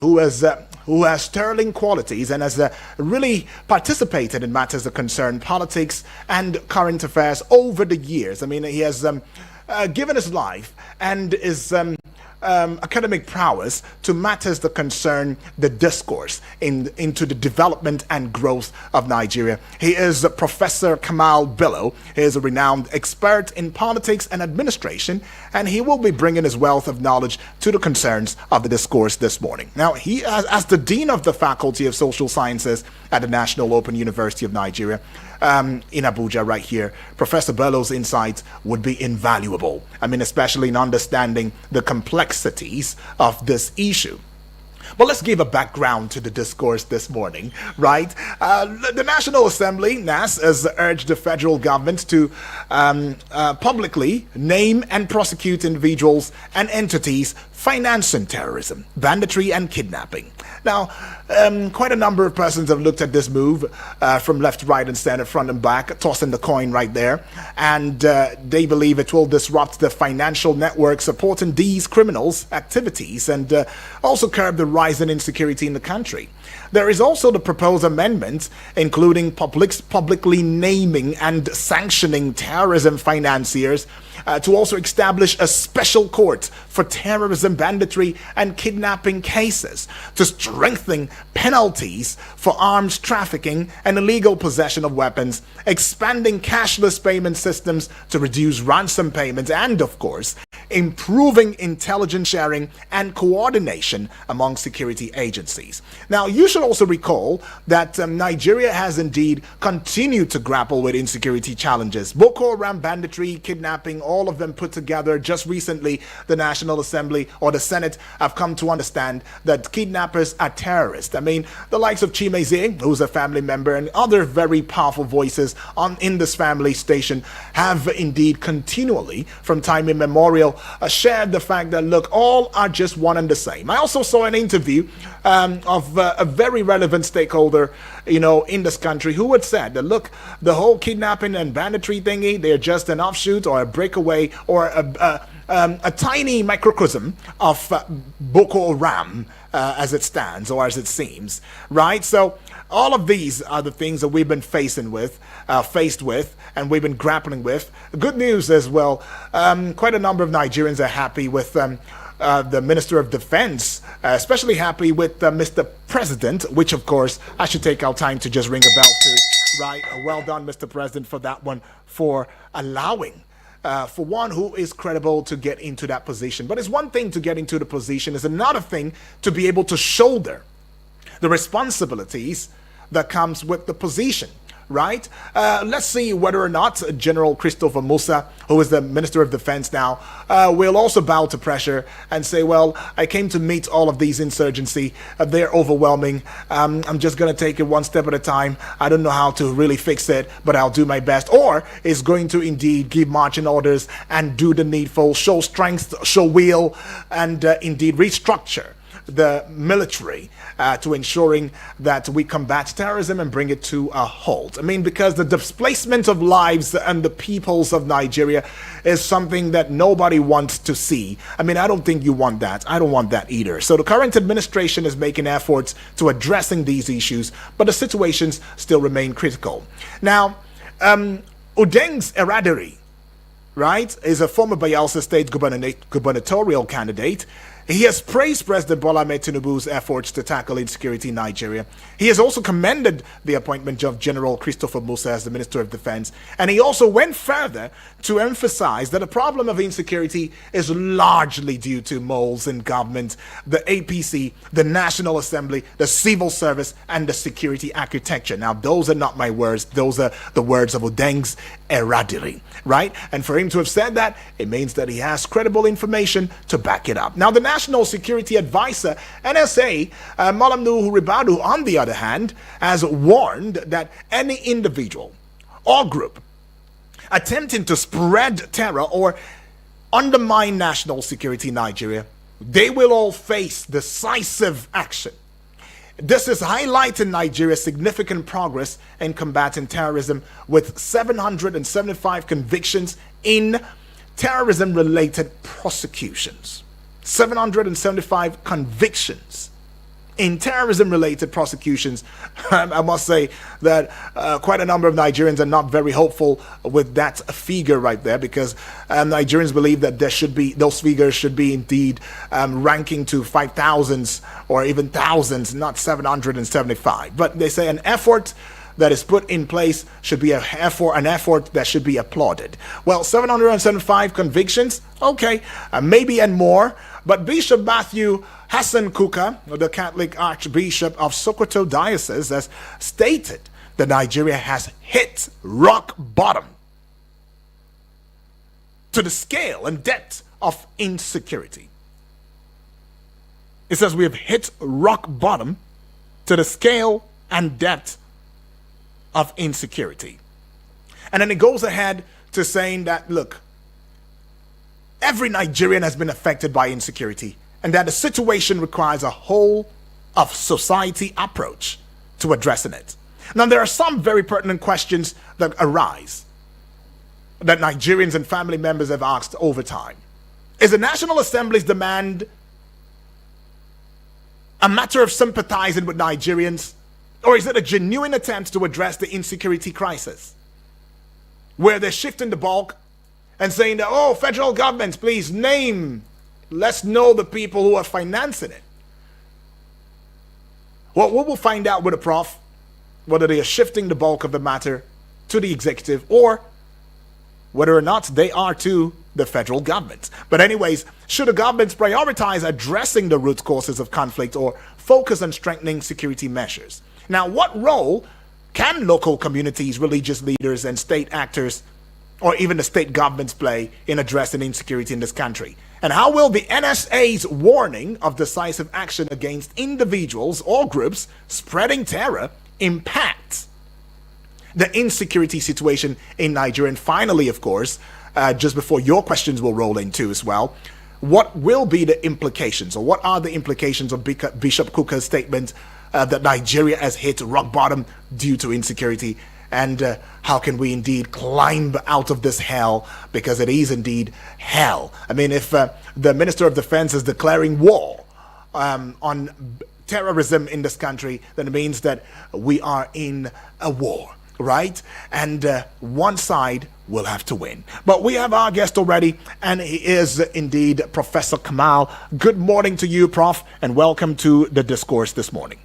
who has sterling qualities and has really participated in matters that concern politics and current affairs over the years. I mean, he has given his life and his academic prowess to matters that concern the discourse into the development and growth of Nigeria. He is Professor Kamal Bello. He is a renowned expert in politics and administration, and he will be bringing his wealth of knowledge to the concerns of the discourse this morning. Now, he, as the Dean of the Faculty of Social Sciences at the National Open University of Nigeria, in Abuja right here, Professor Bello's insights would be invaluable. I mean, especially in understanding the complexities of this issue. But let's give a background to the discourse this morning, right? The National Assembly, NASS, has urged the federal government to publicly name and prosecute individuals and entities financing terrorism, banditry, and kidnapping. Now, quite a number of persons have looked at this move from left, right, and center, front and back, tossing the coin right there. And they believe it will disrupt the financial network supporting these criminals' activities and also curb the rise in insecurity in the country. There is also the proposed amendment, including publicly naming and sanctioning terrorism financiers, to also establish a special court for terrorism, banditry, and kidnapping cases, to strengthen penalties for arms trafficking and illegal possession of weapons, expanding cashless payment systems to reduce ransom payments, and, of course, improving intelligence sharing and coordination among security agencies. Now, you should also recall that Nigeria has indeed continued to grapple with insecurity challenges. Boko Haram, banditry, kidnapping, all of them put together. Just recently, the National Assembly or the Senate have come to understand that kidnappers are terrorists. I mean, the likes of Chimeze, who's a family member, and other very powerful voices in this family station have indeed continually, from time immemorial, shared the fact that, look, all are just one and the same. I also saw an interview of a very relevant stakeholder, in this country, who had said that, look, the whole kidnapping and banditry thingy, they're just an offshoot or a breakaway or a tiny microcosm of Boko Haram as it stands or as it seems, right? So all of these are the things that we've been faced with, and we've been grappling with. Good news as well, quite a number of Nigerians are happy with the Minister of Defense, especially happy with Mr. President, which of course I should take our time to just ring a bell to, right? Well done, Mr. President, for that one, for allowing for one who is credible to get into that position. But it's one thing to get into the position, it's another thing to be able to shoulder the responsibilities that comes with the position, right? Let's see whether or not General Christopher Musa, who is the Minister of Defense now, will also bow to pressure and say, well, I came to meet all of these insurgency. They're overwhelming. I'm just going to take it one step at a time. I don't know how to really fix it, but I'll do my best. Or is going to indeed give marching orders and do the needful, show strength, show will, and indeed restructure the military to ensuring that we combat terrorism and bring it to a halt. I mean, because the displacement of lives and the peoples of Nigeria is something that nobody wants to see. I mean, I don't think you want that. I don't want that either. So the current administration is making efforts to addressing these issues, but the situations still remain critical. Now, Udeng's Eradiri, right, is a former Bayelsa State gubernatorial candidate. He has praised President Bola Ahmed Tinubu's efforts to tackle insecurity in Nigeria. He has also commended the appointment of General Christopher Musa as the Minister of Defense. And he also went further to emphasize that the problem of insecurity is largely due to moles in government, the APC, the National Assembly, the civil service, and the security architecture. Now, those are not my words. Those are the words of Udeng's Eradiri, right? And for him to have said that, it means that he has credible information to back it up. Now, the National Security Advisor, NSA, Malam Nuhu Ribadu, on the other hand, has warned that any individual or group attempting to spread terror or undermine national security in Nigeria, they will all face decisive action. This is highlighting Nigeria's significant progress in combating terrorism, with 775 convictions in terrorism-related prosecutions. 775 convictions in terrorism-related prosecutions. I must say that quite a number of Nigerians are not very hopeful with that figure right there, because Nigerians believe that those figures should be indeed ranking to 5,000s or even thousands, not 775. But they say an effort that is put in place should be an effort that should be applauded. Well, 775 convictions, okay, maybe and more. But Bishop Matthew Hassan Kuka, the Catholic Archbishop of Sokoto Diocese, has stated that Nigeria has hit rock bottom to the scale and depth of insecurity. It says we have hit rock bottom to the scale and depth of insecurity. And then it goes ahead to saying that, look, every Nigerian has been affected by insecurity, and that the situation requires a whole of society approach to addressing it. Now, there are some very pertinent questions that arise that Nigerians and family members have asked over time. Is the National Assembly's demand a matter of sympathizing with Nigerians, or is it a genuine attempt to address the insecurity crisis, where they're shifting the bulk and saying that, oh, federal governments, please name, let's know the people who are financing it? Well, we will find out with the prof whether they are shifting the bulk of the matter to the executive, or whether or not they are to the federal government. But anyways, should the governments prioritize addressing the root causes of conflict or focus on strengthening security measures? Now, what role can local communities, religious leaders, and state actors, or even the state governments play in addressing insecurity in this country? And how will the NSA's warning of decisive action against individuals or groups spreading terror impact the insecurity situation in Nigeria? And finally, of course, just before your questions will roll in too as well, what will be the implications, or what are the implications of Bishop Kuka's statement that Nigeria has hit rock bottom due to insecurity, and how can we indeed climb out of this hell, because it is indeed hell. I mean, if the Minister of Defense is declaring war on terrorism in this country, then it means that we are in a war, right? And one side will have to win. But we have our guest already, and he is indeed Professor Kamal. Good morning to you, Prof, and welcome to the discourse this morning.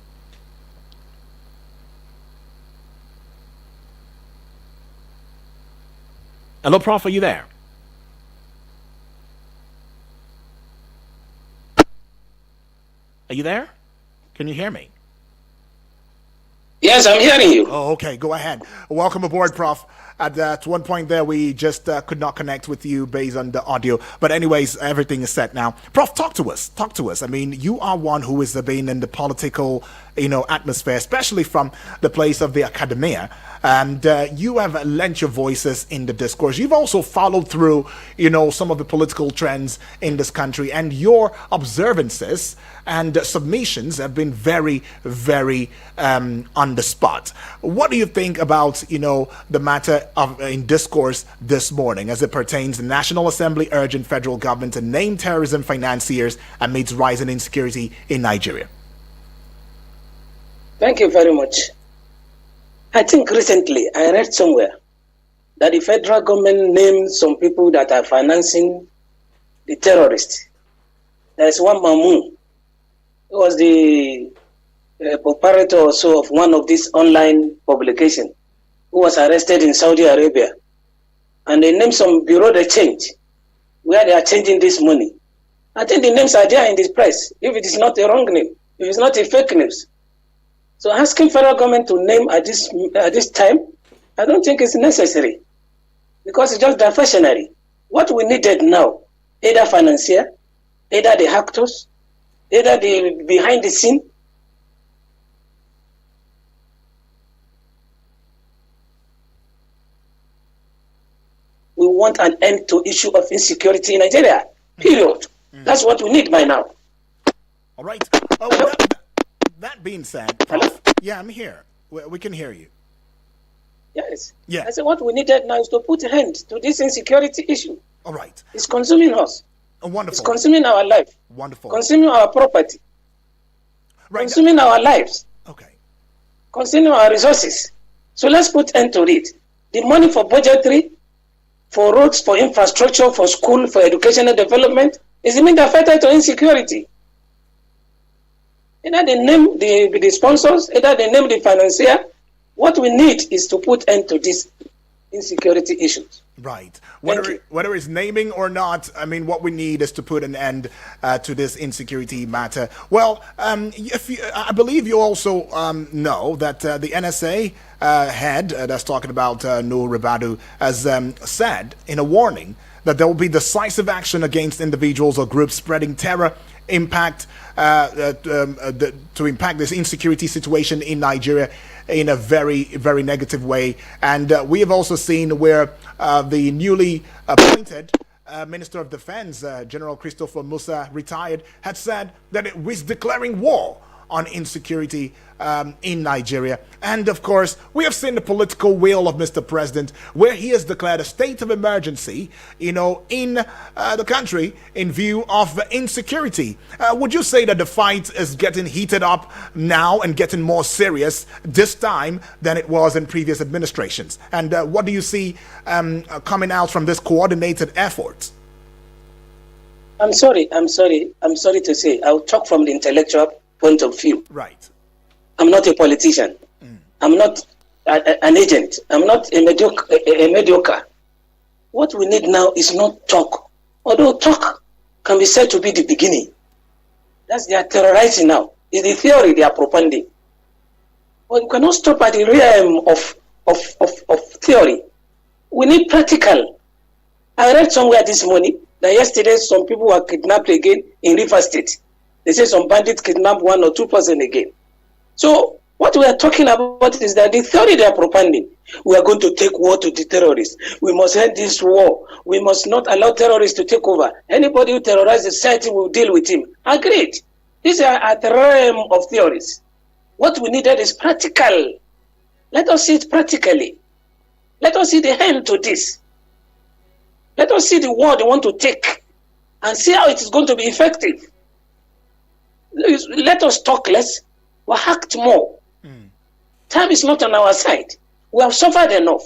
Hello, Prof, are you there? Are you there? Can you hear me? Yes, I'm hearing you. Oh, okay, go ahead. Welcome aboard, Prof. At one point there, we just could not connect with you based on the audio. But anyways, everything is set now. Prof, talk to us. Talk to us. I mean, you are one who has been in the political, atmosphere, especially from the place of the academia. And you have lent your voices in the discourse. You've also followed through, some of the political trends in this country. And your observances and submissions have been very, very on the spot. What do you think about, the matter in discourse this morning as it pertains to the National Assembly urging federal government to name terrorism financiers amidst rising insecurity in Nigeria? Thank you very much. I think recently I read somewhere that the federal government named some people that are financing the terrorists. There's one Mamun. He was the proprietor or so of one of these online publications, who was arrested in Saudi Arabia. And they named some bureau de change where they are changing this money. I think the names are there in this press, if it is not a wrong name, if it's not a fake news. So asking federal government to name at this time, I don't think it's necessary, because it's just diversionary. What we needed now, either financier, either the actors, either the behind the scene. We want an end to issue of insecurity in Nigeria, period. That's what we need by now. All right. That being said, Prof, hello? Yeah, I'm here. We can hear you. Yes. Yeah. I said what we needed now is to put an end to this insecurity issue. All right. It's consuming us. Wonderful. It's consuming our life. Wonderful. Consuming our property. Right. consuming our lives, Okay. consuming our resources. So let's put end to it. The money for budgetary, for roads, for infrastructure, for school, for educational development is being affected to insecurity. Either they name the sponsors, either they name the financier. What we need is to put end to these insecurity issues. Right. Whether it's naming or not, I mean, what we need is to put an end to this insecurity matter. Well, I believe you also know that the NSA head that's talking about Noor Rabadu has said in a warning that there will be decisive action against individuals or groups spreading terror to impact this insecurity situation in Nigeria in a very, very negative way. And we have also seen where the newly appointed Minister of Defense, General Christopher Musa, retired, had said that it was declaring war on insecurity in Nigeria. And of course, we have seen the political will of Mr. President, where he has declared a state of emergency, in the country in view of insecurity. Would you say that the fight is getting heated up now and getting more serious this time than it was in previous administrations? And what do you see coming out from this coordinated effort? I'm sorry to say, I'll talk from the intellectual point of view. Right. I'm not a politician. I'm not an agent. I'm not a mediocre. What we need now is not talk. Although talk can be said to be the beginning. That's they are terrorizing now. It's the theory they are propounding. But we cannot stop at the realm of theory. We need practical. I read somewhere this morning that yesterday some people were kidnapped again in River State. They say some bandits kidnapped 1 or 2 persons again. So what we are talking about is that the theory they are propounding, we are going to take war to the terrorists. We must end this war. We must not allow terrorists to take over. Anybody who terrorizes society will deal with him. Agreed. These are at the realm of theories. What we needed is practical. Let us see it practically. Let us see the end to this. Let us see the war they want to take and see how it is going to be effective. Let us talk less, we act more. Time is not on our side. We have suffered enough.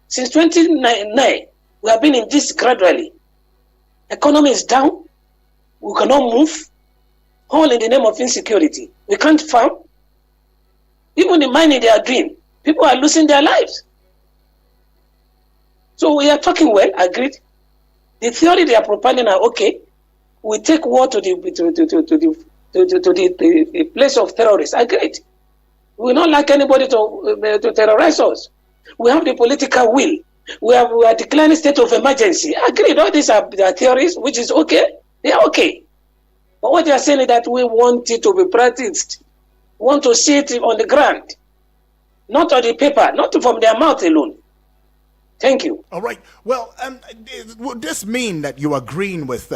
Since 2009, we have been in this gradually. Economy is down. We cannot move. All in the name of insecurity. We can't farm. Even the mining they are doing, people are losing their lives. So we are talking well, agreed. The theory they are propounding are okay. We take war to the place of terrorists. Agreed. We don't like anybody to terrorize us. We have the political will. We are declaring state of emergency. Agreed. All these are theories, which is okay. They are okay. But what they are saying is that we want it to be practiced. We want to see it on the ground, not on the paper, not from their mouth alone. Thank you. All right. Well, would this mean that you are agreeing with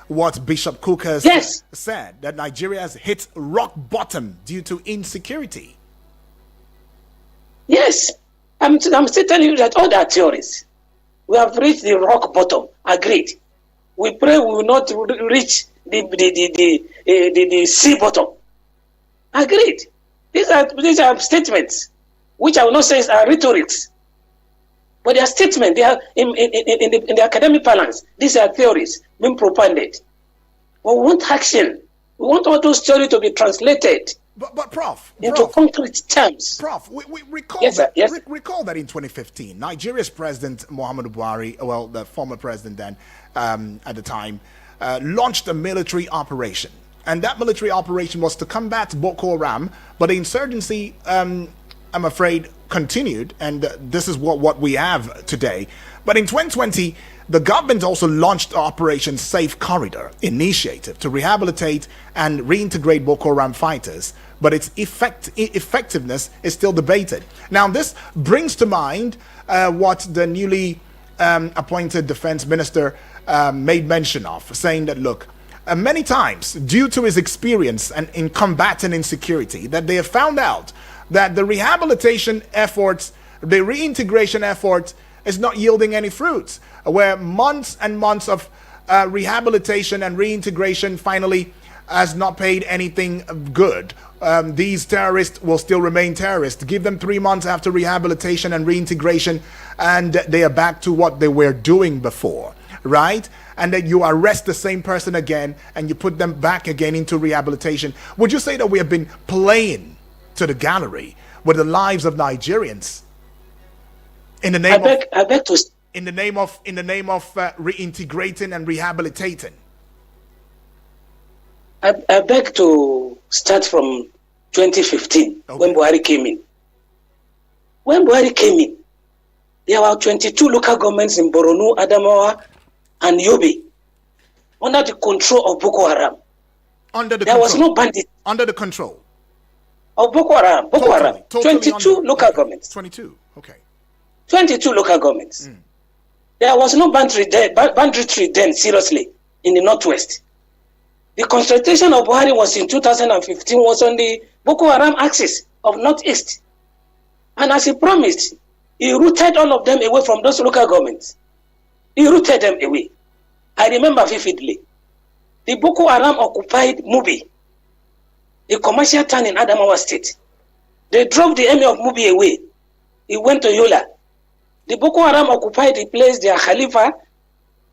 what Bishop Cook has said, that Nigeria has hit rock bottom due to insecurity? Yes. I'm still telling you that all the theories. We have reached the rock bottom. Agreed. We pray we will not reach the sea bottom. Agreed. These are statements, which I will not say are rhetorics. But they are statements. They are in the academic balance. These are theories being propounded. But we want action. We want all those theories to be translated. But Prof, into concrete terms. Prof, we recall recall that in 2015, Nigeria's President Muhammadu Buhari, well, the former president then at the time, launched a military operation. And that military operation was to combat Boko Haram, but the insurgency, I'm afraid, continued, and this is what we have today. But in 2020, the government also launched Operation Safe Corridor initiative to rehabilitate and reintegrate Boko Haram fighters, but its effectiveness is still debated. Now, this brings to mind what the newly appointed defense minister made mention of, saying that, look, many times, due to his experience and in combating insecurity, that they have found out that the rehabilitation efforts, the reintegration efforts, is not yielding any fruits, where months and months of rehabilitation and reintegration finally has not paid anything good. These terrorists will still remain terrorists. Give them 3 months after rehabilitation and reintegration, and they are back to what they were doing before, right? And then you arrest the same person again and you put them back again into rehabilitation. Would you say that we have been playing to the gallery with the lives of Nigerians in the name in the name of reintegrating and rehabilitating? I beg to start from 2015, okay, when Buhari came in. When Buhari came in, there were 22 local governments in Borno, Adamawa, and Yobe under the control of Boko Haram. There was no bandit. Under the control of Boko Haram. Haram. 22 local governments. 22, okay. 22 local governments. There was no banditry then, seriously, in the Northwest. The concentration of Buhari was in 2015 was on the Boko Haram axis of Northeast. And as he promised, he rooted all of them away from those local governments. He rooted them away. I remember vividly. The Boko Haram occupied Mubi, a commercial town in Adamawa State. They drove the emir of Mubi away. He went to Yola. The Boko Haram occupied the place. Their Khalifa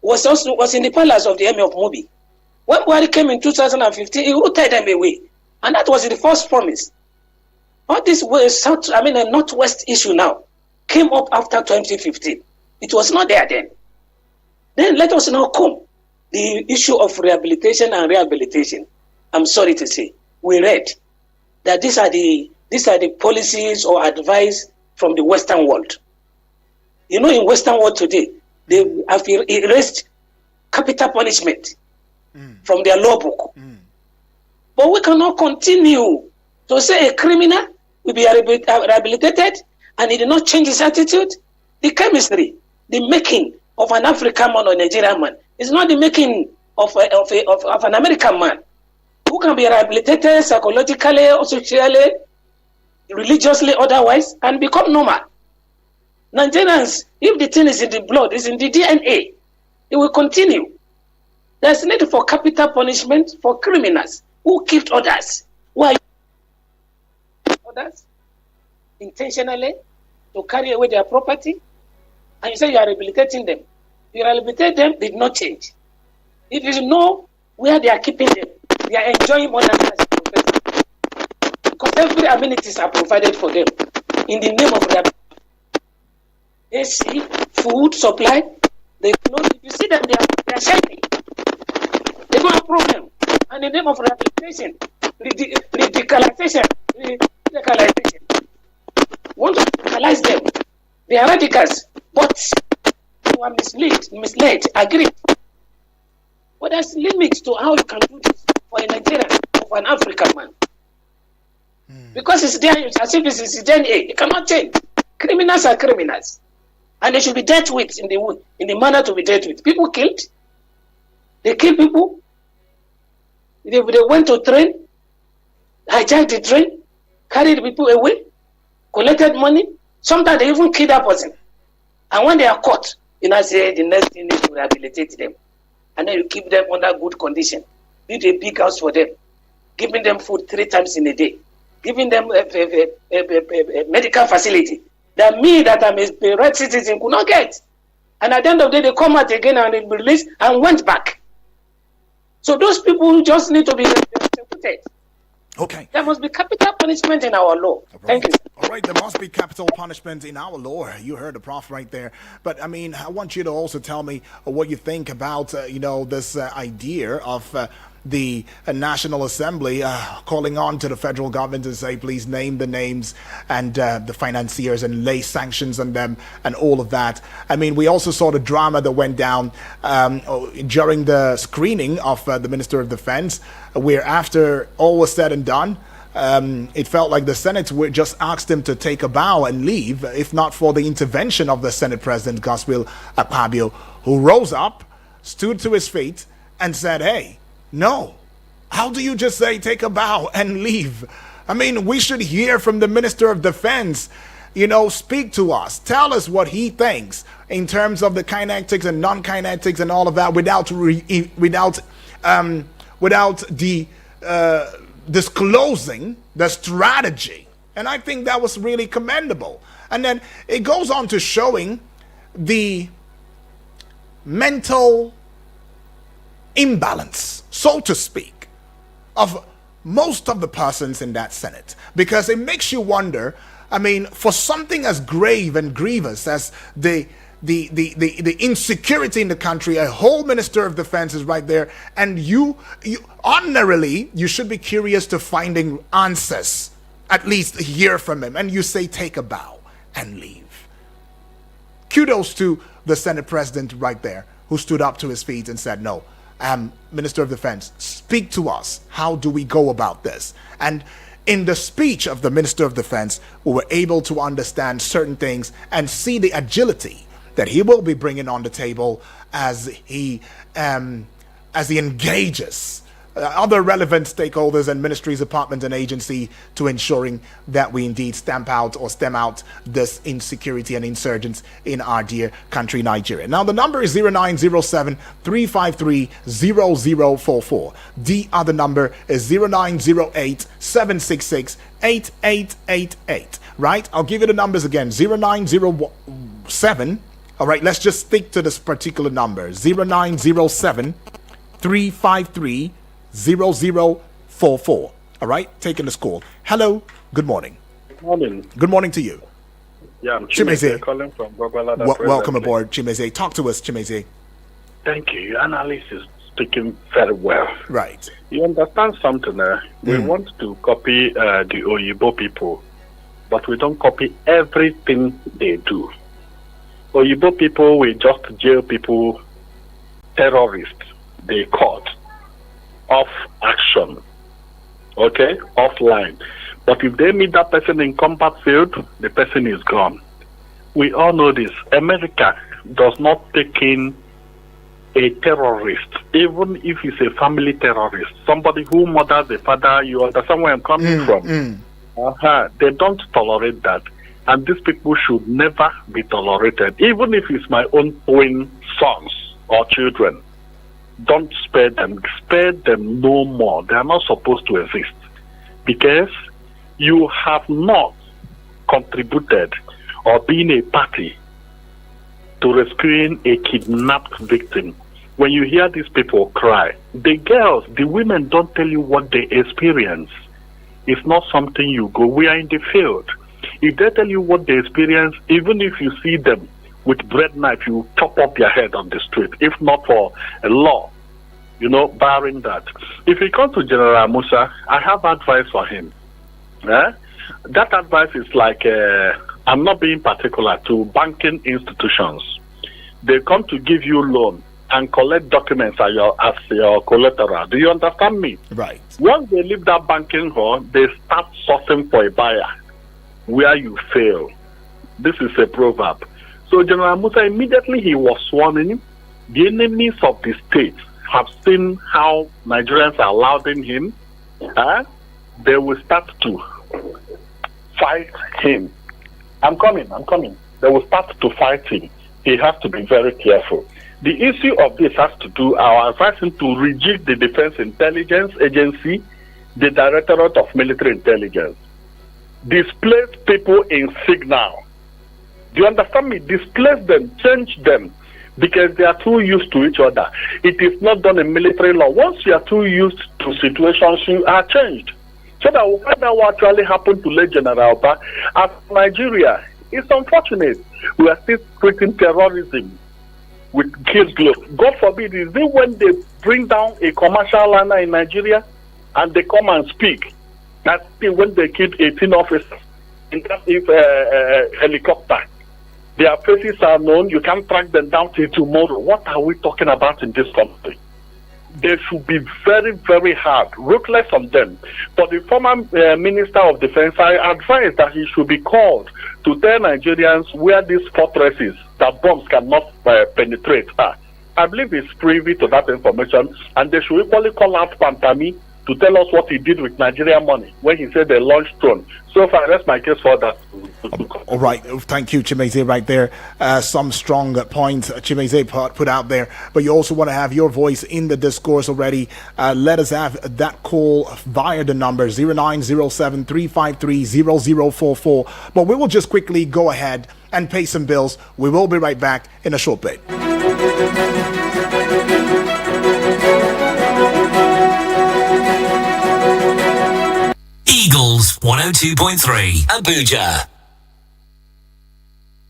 was in the palace of the emir of Mubi. When Buhari came in 2015, he rooted them away. And that was the first promise. All this was a Northwest issue now came up after 2015. It was not there then. Then let us now come the issue of rehabilitation and rehabilitation. I'm sorry to say, we read that these are the policies or advice from the Western world. You know, in Western world today, they have erased capital punishment from their law book. But we cannot continue to say a criminal will be rehabilitated and he did not change his attitude. The chemistry, the making of an African man or Nigerian man is not the making of an American man who can be rehabilitated psychologically, or socially, religiously, otherwise, and become normal. Nigerians, if the thing is in the blood, is in the DNA, it will continue. There's need for capital punishment for criminals who killed others. Why? Others intentionally to carry away their property, and you say you are rehabilitating them. You rehabilitate them, did not change. If you know where they are keeping them, they are enjoying more than that. Because every amenities are provided for them in the name of their AC, food, supply. They know, if you see them, they are shining. They don't have problem. And in the name of rehabilitation, radicalization, want to radicalize them. They are radicals, but you are misled, agreed. But there's limits to how you can do this for a Nigerian, for an African man. Because it's there, as if it's DNA. It cannot change. Criminals are criminals. And they should be dealt with in the manner to be dealt with. People killed. They kill people. They went to train, hijacked the train, carried people away, collected money. Sometimes they even kill that person. And when they are caught, you now say the next thing is to rehabilitate them. And then you keep them under good condition. Build a big house for them. Giving them food 3 times in a day. Giving them a medical facility that me, that I'm a right citizen, could not get. And at the end of the day, they come out again and they released and went back. So those people just need to be executed. Okay. There must be capital punishment in our law. Right. Thank you. All right, there must be capital punishment in our law. You heard the prof right there. But I mean, I want you to also tell me what you think about, this idea of the National Assembly calling on to the federal government to say, please name the names and the financiers and lay sanctions on them and all of that. I mean, we also saw the drama that went down during the screening of the Minister of Defense, where after all was said and done, it felt like the Senate just asked him to take a bow and leave, if not for the intervention of the Senate President, Godswill Akpabio, who rose up, stood to his feet, and said, hey, no, how do you just say take a bow and leave? I mean, we should hear from the Minister of Defense, speak to us, tell us what he thinks in terms of the kinetics and non-kinetics and all of that without the disclosing the strategy. And I think that was really commendable. And then it goes on to showing the mental imbalance, so to speak, of most of the persons in that Senate. Because it makes you wonder, I mean, for something as grave and grievous as the insecurity in the country, a whole Minister of Defense is right there, and you ordinarily, you should be curious to finding answers, at least hear from him, and you say take a bow and leave. Kudos to the Senate President right there, who stood up to his feet and said, no, Minister of Defense, speak to us. How do we go about this? And in the speech of the Minister of Defense, we were able to understand certain things and see the agility that he will be bringing on the table as he engages other relevant stakeholders and ministries, departments, and agency to ensuring that we indeed stamp out or stem out this insecurity and insurgents in our dear country, Nigeria. Now, the number is 0907-353-0044. The other number is 0908-766-8888. Right? I'll give you the numbers again. 0907. All right, let's just stick to this particular number. 0907-353-0044. All right, taking this call. Hello, good morning. Good morning. Good morning to you. Yeah, I'm Chimeze calling from Gogolada. Welcome aboard, Chimeze. Talk to us, Chimeze. Thank you. Your analyst is speaking very well. Right. You understand something? We want to copy the Oyibo people, but we don't copy everything they do. Oyibo people, we just jail people, terrorists, they caught. Off action, okay, offline. But if they meet that person in combat field, the person is gone. We all know this. America does not take in a terrorist, even if he's a family terrorist, somebody who murders the father. You understand where I'm coming from? They don't tolerate that. And these people should never be tolerated, even if it's my own twin sons or children. Don't spare them no more. They are not supposed to exist, because you have not contributed or been a party to rescuing a kidnapped victim. When you hear these people cry, the girls, the women don't tell you what they experience. It's not something you go. We are in the field. If they tell you what they experience, even if you see them with bread knife, you chop up their head on the street, if not for a law, barring that. If you come to General Musa, I have advice for him. That advice is like, I'm not being particular, to banking institutions. They come to give you loan and collect documents as your collateral. Do you understand me? Right. Once they leave that banking hall, they start sourcing for a buyer where you fail. This is a proverb. So General Musa, immediately he was sworn in, the enemies of the state have seen how Nigerians are lauding him. They will start to fight him. I'm coming. They will start to fight him. He has to be very careful. The issue of this has to do, I advise him to reject the Defense Intelligence Agency, the Directorate of Military Intelligence. Displace people in signal. Do you understand me? Displace them, change them, because they are too used to each other. It is not done in military law. Once you are too used to situations, you are changed. So that we'll find out what actually happened to late General Alba. As Nigeria, it's unfortunate. We are still treating terrorism with kid gloves. God forbid, is it when they bring down a commercial liner in Nigeria and they come and speak? That's when they killed 18 officers in that helicopter. Their faces are known. You can't track them down till tomorrow. What are we talking about in this country? They should be very, very hard, ruthless on them. For the former Minister of Defense, I advise that he should be called to tell Nigerians where these fortresses that bombs cannot penetrate are. I believe he's privy to that information, and they should equally call out Pantami to tell us what he did with Nigerian money when he said they launched drone. So far, that's my case for that. All right. Thank you, Chimeze, right there. Some strong points Chimeze put out there. But you also want to have your voice in the discourse already. Let us have that call via the number 0907-353-0044. But we will just quickly go ahead and pay some bills. We will be right back in a short bit. Eagles 102.3 Abuja.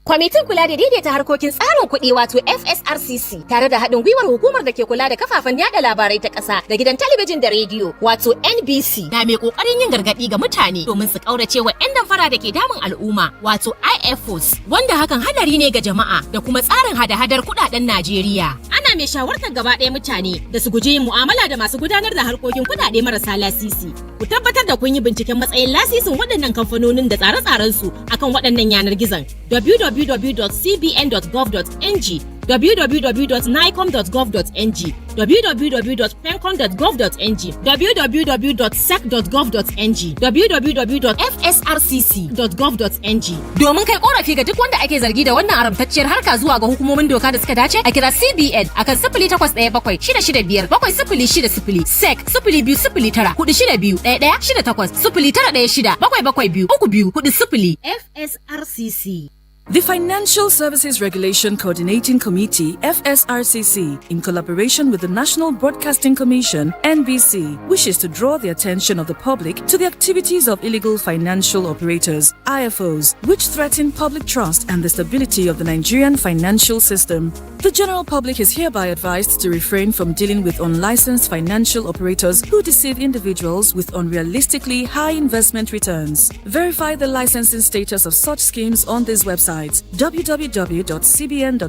Kwamitin kula da daidaita harkokin tsarin kuɗi wato FSRCC tare da haɗin gwiwar hukumar da ke kula da kafafen yada labarai ta ƙasa da gidan talabijin da rediyo wato NBC na mai ƙoƙarin yin gargaɗi ga mutane domin su ƙaurace wa 'yan damfara da ke damun al'umma wato IFOs wanda hakan hadari ne ga jama'a da kuma tsarin hada-hadar kuɗaɗen Najeriya. Ana mai shawartar gaba ɗaya mutane da su guji yin mu'amala da masu gudanar da harkokin kuɗaɗe marasa lasisi. Ku tabbatar da kun yi binciken matsayin lasisin waɗannan kamfanonin da tsare-tsarensu akan waɗannan yanar gizon. www.cbn.gov.ng, www.nicom.gov.ng, www.pencom.gov.ng, www.sec.gov.ng, www.fsrcc.gov.ng. Domin kai korafi ga duk wanda ake zargi da wannan haramtacciyar harka zuwa ga hukumomin doka da suka dace, a kira CBN akan 0817-665-6060, SEC 0209-1168-0916 FSRCC. The Financial Services Regulation Coordinating Committee, FSRCC, in collaboration with the National Broadcasting Commission, NBC, wishes to draw the attention of the public to the activities of illegal financial operators, IFOs, which threaten public trust and the stability of the Nigerian financial system. The general public is hereby advised to refrain from dealing with unlicensed financial operators who deceive individuals with unrealistically high investment returns. Verify the licensing status of such schemes on this website: www.cbn.gov.ng,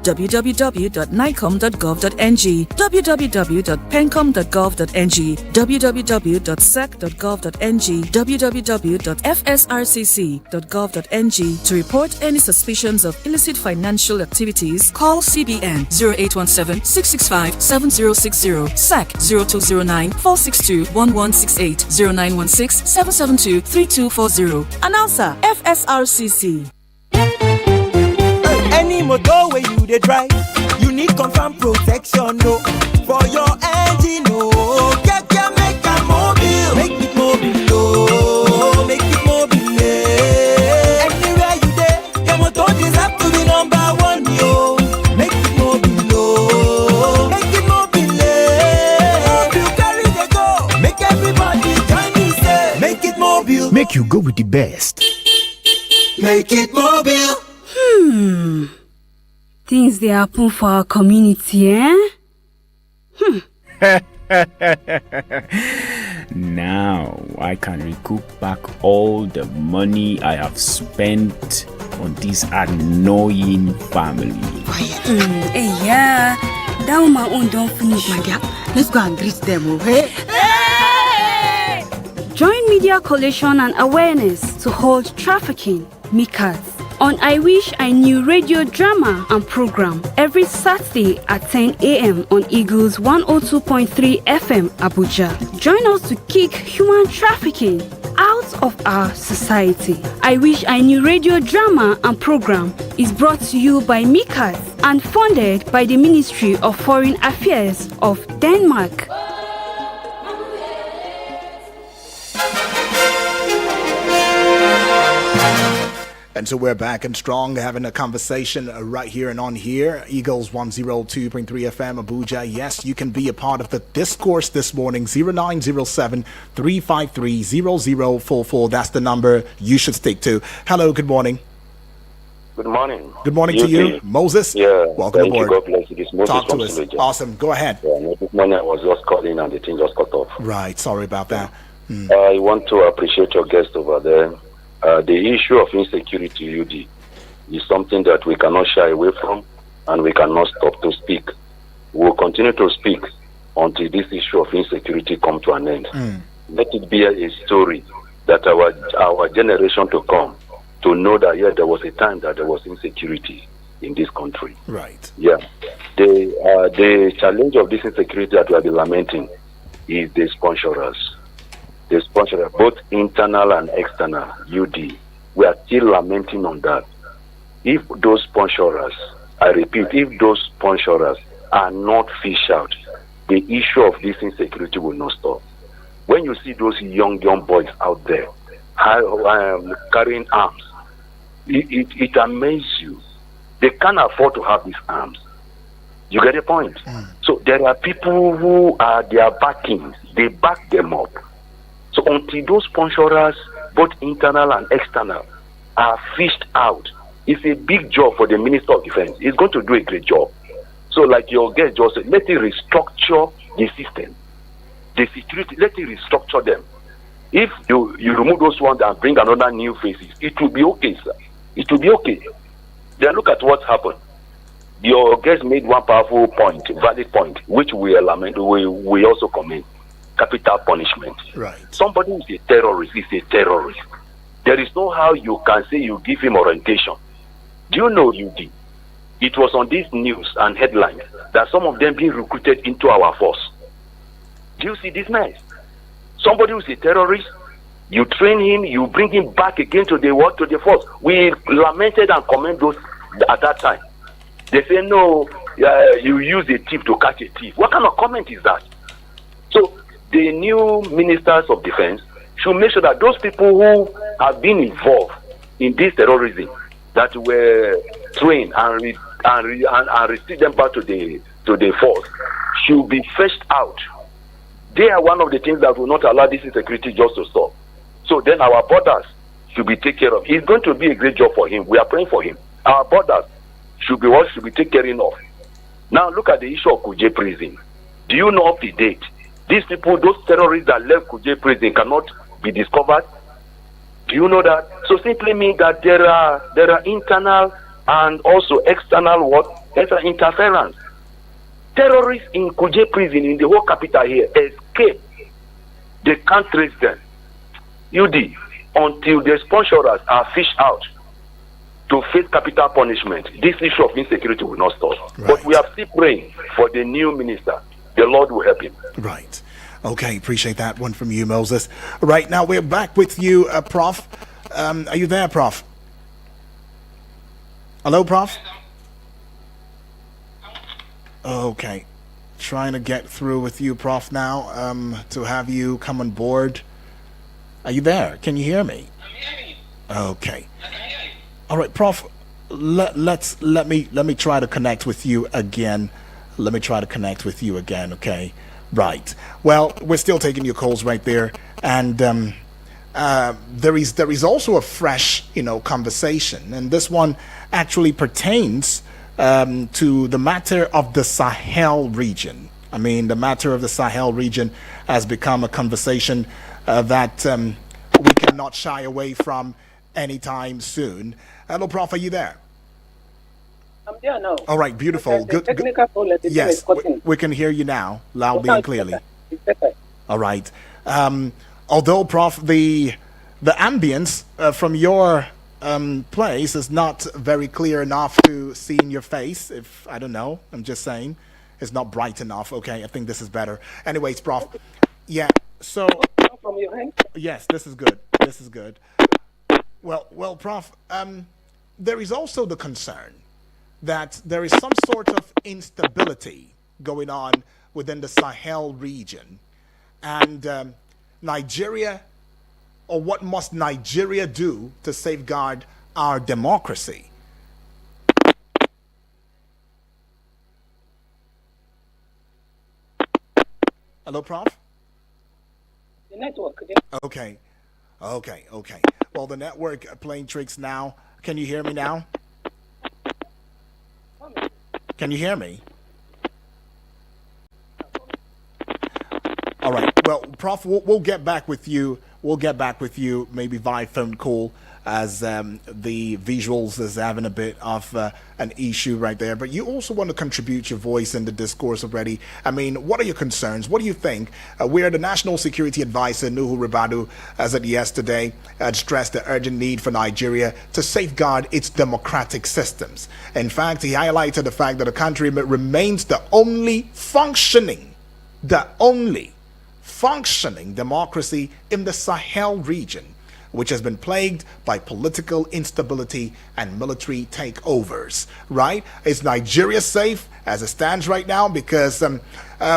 www.nicom.gov.ng, www.pencom.gov.ng, www.sec.gov.ng, www.fsrcc.gov.ng. To report any suspicions of illicit financial activities, call CBN 0817-665-7060, SEC 0209-462-1168, 0916-772-3240. Announcer, FSRCC. Any motor where you dey drive, you need confirm protection, no, for your engine, no. Make it mobile, no, make it mobile. Anywhere you dey, your motor deserve to be number one, yo. Make it mobile, no, make it mobile. You carry the go, make everybody join me, say, make it mobile. Make you go with the best. Make it mobile. Things they happen for our community, eh? Now I can recoup back all the money I have spent on this annoying family. Hey, yeah. That woman own don't finish. My dear, let's go and greet them, okay? Hey! Join Media Coalition and Awareness to hold trafficking, MICAS, on I Wish I Knew radio drama and program every Saturday at 10 a.m. on Eagles 102.3 FM Abuja. Join us to kick human trafficking out of our society. I Wish I Knew radio drama and program is brought to you by MICAS and funded by the Ministry of Foreign Affairs of Denmark. And so we're back and strong, having a conversation right here and on here. Eagles 102.3 FM Abuja. Yes, you can be a part of the discourse this morning. 0907-353-0044. That's the number you should stick to. Hello, good morning. Good morning. Good morning to you, Moses. Yeah, welcome aboard. God bless you. This Moses Talk to us. Awesome. Go ahead. Yeah, this morning I was just calling and the thing just cut off. Right. Sorry about that. I want to appreciate your guest over there. The issue of insecurity, UD, is something that we cannot shy away from and we cannot stop to speak. We will continue to speak until this issue of insecurity come to an end. Let it be a story that our generation to come to know that, yeah, there was a time that there was insecurity in this country. Right. Yeah. The challenge of this insecurity that we have been lamenting is the sponsorers. The sponsorers, both internal and external, UD. We are still lamenting on that. If those sponsorers, I repeat, if those sponsorers are not fished out, the issue of this insecurity will not stop. When you see those young boys out there carrying arms, it amazes you. They can't afford to have these arms. You get the point? So there are people who are their backings. They back them up. So until those sponsorers, both internal and external, are fished out, it's a big job for the Minister of Defense. He's going to do a great job. So like your guest just said, let it restructure the system. The security, let it restructure them. If you remove those ones and bring another new faces, it will be okay, sir. It will be okay. Then look at what happened. Your guest made one powerful point, valid point, which we lament, we also commend. Capital punishment. Right. Somebody who is a terrorist is a terrorist. There is no how you can say you give him orientation. Do you know, UD? It was on this news and headlines that some of them being recruited into our force. Do you see this mess? Somebody who's a terrorist, you train him, you bring him back again to the work, to the force. We lamented and commend those at that time. They say, no, you use a thief to catch a thief. What kind of comment is that? So the new ministers of defense should make sure that those people who have been involved in this terrorism, that were trained and receive them back to the force, should be fetched out. They are one of the things that will not allow this insecurity just to stop. So then our borders should be taken care of. It's going to be a great job for him. We are praying for him. Our borders should be taken care of. Now look at the issue of Kuje prison. Do you know up to date? These people, those terrorists that left Kuje prison cannot be discovered. Do you know that? So simply means that there are internal and also external interference. Terrorists in Kuje prison in the whole capital here escape. They can't trace them. UD, until the sponsorers are fished out to face capital punishment, this issue of insecurity will not stop. Right. But we are still praying for the new minister. The Lord will help him. Right. Okay, appreciate that one from you, Moses. Right, now we're back with you, Prof. Are you there, Prof? Hello, Prof? Okay. Trying to get through with you, Prof, now, to have you come on board. Are you there? Can you hear me? I'm hearing you. Okay. All right, Prof, let me try to connect with you again. Okay? Right. Well, we're still taking your calls right there, and there is also a fresh, conversation, and this one actually pertains to the matter of the Sahel region. I mean, the matter of the Sahel region has become a conversation that we cannot shy away from anytime soon. Hello, Prof, are you there? I'm there now. All right, beautiful. Good. Yes, we can hear you now, loudly and clearly. It's better. All right. Although, Prof, the ambience from your place is not very clear enough to see in your face. If I don't know, I'm just saying, it's not bright enough. Okay, I think this is better. Anyways, Prof. Yeah. So. From your hand? Yes, this is good. Well, Prof. There is also the concern that there is some sort of instability going on within the Sahel region, and Nigeria, or what must Nigeria do to safeguard our democracy? Hello, Prof? The network. Okay. Well, the network playing tricks now. Can you hear me now? Can you hear me? All right. Well, Prof, we'll get back with you. Maybe via phone call, as the visuals is having a bit of an issue right there. But you also want to contribute your voice in the discourse already. I mean, what are your concerns? What do you think? Where the National Security Advisor, Nuhu Ribadu, as of yesterday, stressed the urgent need for Nigeria to safeguard its democratic systems. In fact, he highlighted the fact that the country remains the only functioning democracy in the Sahel region, which has been plagued by political instability and military takeovers, right? Is Nigeria safe as it stands right now? Because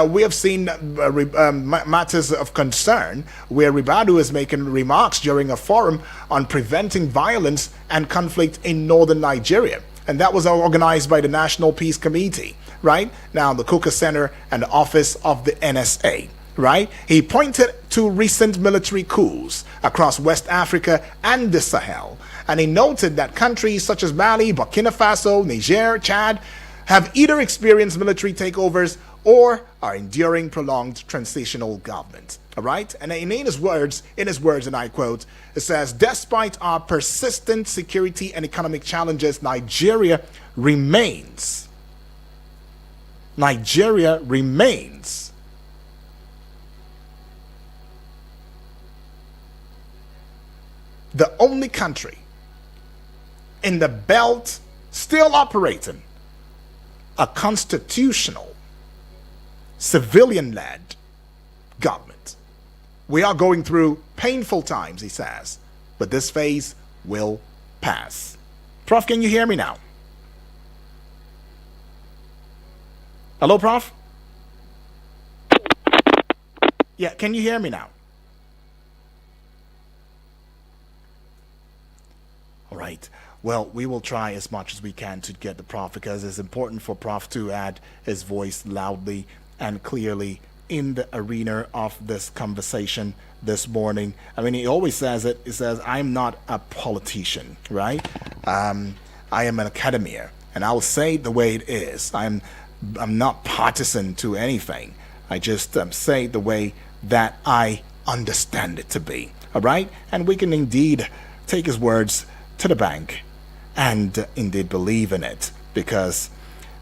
we have seen matters of concern where Ribadu is making remarks during a forum on preventing violence and conflict in northern Nigeria. And that was organized by the National Peace Committee, right? Now, the Kuka Center and the Office of the NSA. Right? He pointed to recent military coups across West Africa and the Sahel, and he noted that countries such as Mali, Burkina Faso, Niger, Chad have either experienced military takeovers or are enduring prolonged transitional government. All right? And in his words, and I quote, it says, despite our persistent security and economic challenges, Nigeria remains the only country in the belt still operating a constitutional, civilian-led government. We are going through painful times, he says, but this phase will pass. Prof, can you hear me now? Hello, Prof? Yeah, can you hear me now? All right. Well, we will try as much as we can to get the Prof, because it's important for Prof to add his voice loudly and clearly in the arena of this conversation this morning. I mean, he always says it. He says, I'm not a politician, right? I am an academia, and I'll say it the way it is. I'm not partisan to anything. I just say it the way that I understand it to be, all right? And we can indeed take his words to the bank and indeed believe in it, because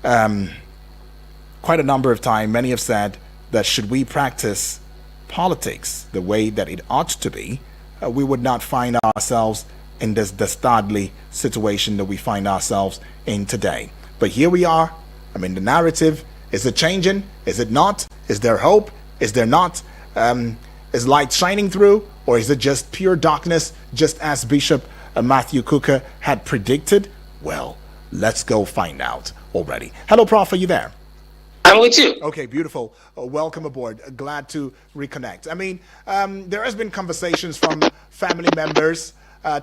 quite a number of times many have said that should we practice politics the way that it ought to be, we would not find ourselves in this dastardly situation that we find ourselves in today. But here we are. I mean, the narrative, is it changing? Is it not? Is there hope? Is there not? Is light shining through? Or is it just pure darkness, just as Bishop Matthew Kuka had predicted? Well, let's go find out already. Hello, Prof, are you there? I'm with you. Okay, beautiful. Welcome aboard. Glad to reconnect. I mean, there has been conversations from family members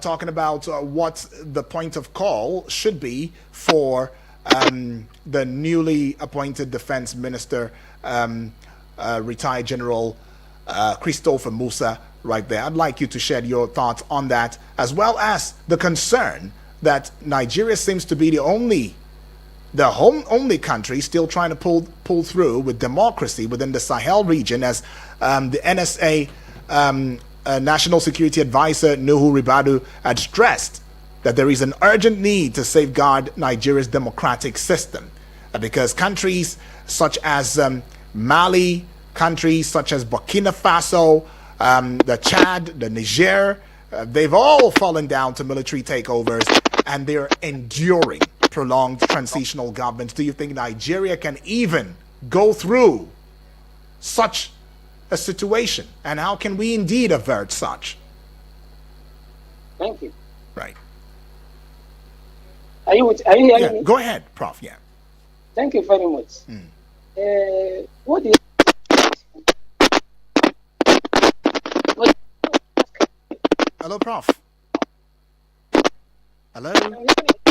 talking about what the point of call should be for the newly appointed defense minister, retired General Christopher Musa, right there. I'd like you to share your thoughts on that, as well as the concern that Nigeria seems to be the only country still trying to pull through with democracy within the Sahel region, as the NSA National Security Advisor Nuhu Ribadu had stressed that there is an urgent need to safeguard Nigeria's democratic system, because countries such as Mali, countries such as Burkina Faso, the Chad, the Niger, they've all fallen down to military takeovers, and they're enduring prolonged transitional governments. Do you think Nigeria can even go through such a situation? And how can we indeed avert such? Thank you. Right. Are you hearing me? Go ahead, Prof. Yeah. Thank you very much. What do you... Hello, Prof. Hello.